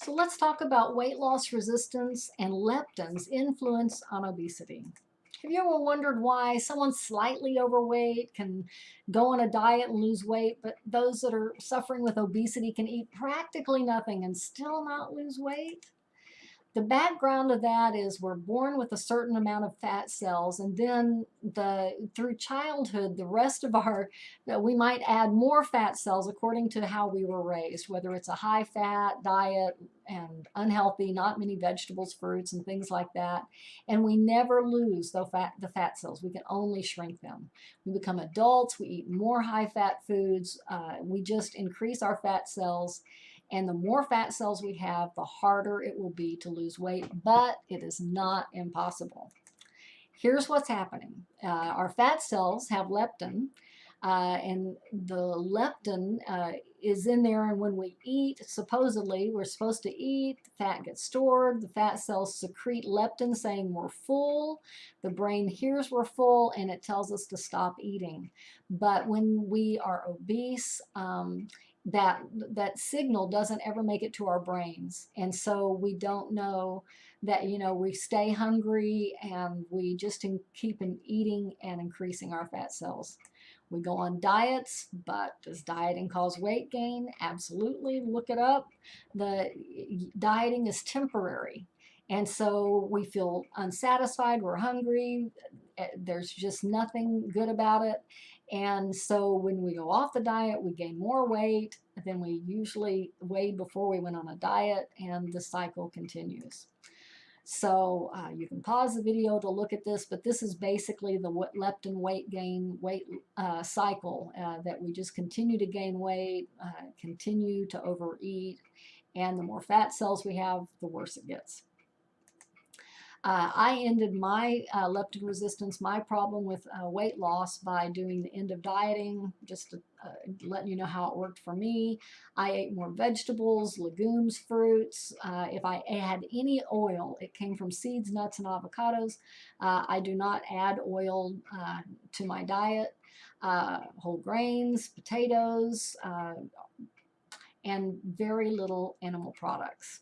So let's talk about weight loss resistance and leptin's influence on obesity. Have you ever wondered why someone slightly overweight can go on a diet and lose weight, but those that are suffering with obesity can eat practically nothing and still not lose weight? The background of that is we're born with a certain amount of fat cells, and then through childhood, the rest of our, we might add more fat cells according to how we were raised, whether it's a high fat diet and unhealthy, not many vegetables, fruits, and things like that. And we never lose the fat cells. We can only shrink them. We become adults, we eat more high fat foods, we just increase our fat cells. And the more fat cells we have, the harder it will be to lose weight, but it is not impossible. Here's what's happening. Our fat cells have leptin, and the leptin is in there, and when we eat, supposedly, we're supposed to eat, the fat gets stored, the fat cells secrete leptin saying we're full, the brain hears we're full, and it tells us to stop eating. But when we are obese, that signal doesn't ever make it to our brains, and so we don't know that, we stay hungry and we just keep eating and increasing our fat cells. We go on diets, but does dieting cause weight gain? Absolutely. Look it up. The dieting is temporary, and so we feel unsatisfied, we're hungry, there's just nothing good about it. And so when we go off the diet, we gain more weight than we usually weighed before we went on a diet, and the cycle continues. So you can pause the video to look at this, but this is basically the leptin weight gain cycle, that we just continue to gain weight, continue to overeat, and the more fat cells we have, the worse it gets. I ended my leptin resistance, my problem with weight loss, by doing the end of dieting, just letting you know how it worked for me. I ate more vegetables, legumes, fruits. If I had any oil, it came from seeds, nuts, and avocados. I do not add oil to my diet. Whole grains, potatoes, and very little animal products.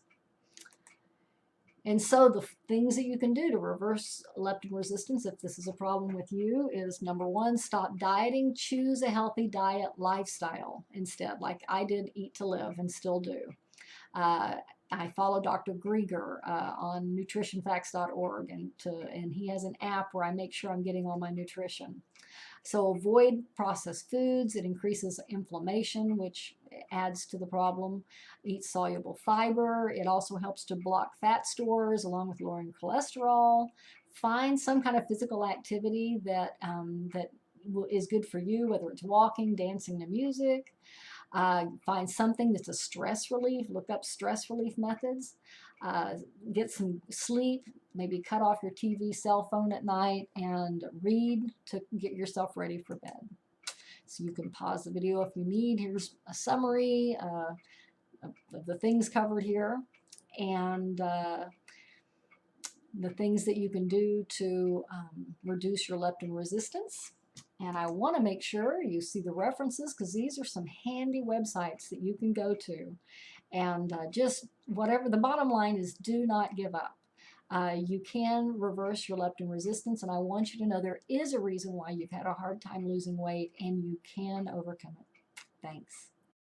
And so the things that you can do to reverse leptin resistance, if this is a problem with you, is number one, stop dieting. Choose a healthy diet lifestyle instead, like I did Eat to Live and still do. I follow Dr. Grieger on nutritionfacts.org, and he has an app where I make sure I'm getting all my nutrition. So avoid processed foods. It increases inflammation, which adds to the problem. Eat soluble fiber. It also helps to block fat stores along with lowering cholesterol. Find some kind of physical activity that is good for you, whether it's walking, dancing to music. Find something that's a stress relief. Look up stress relief methods. Get some sleep. Maybe cut off your TV, cell phone at night, and read to get yourself ready for bed. So you can pause the video if you need. Here's a summary of the things covered here, and the things that you can do to reduce your leptin resistance. And I want to make sure you see the references, because these are some handy websites that you can go to. And just whatever, the bottom line is, do not give up. You can reverse your leptin resistance, and I want you to know there is a reason why you've had a hard time losing weight, and you can overcome it. Thanks.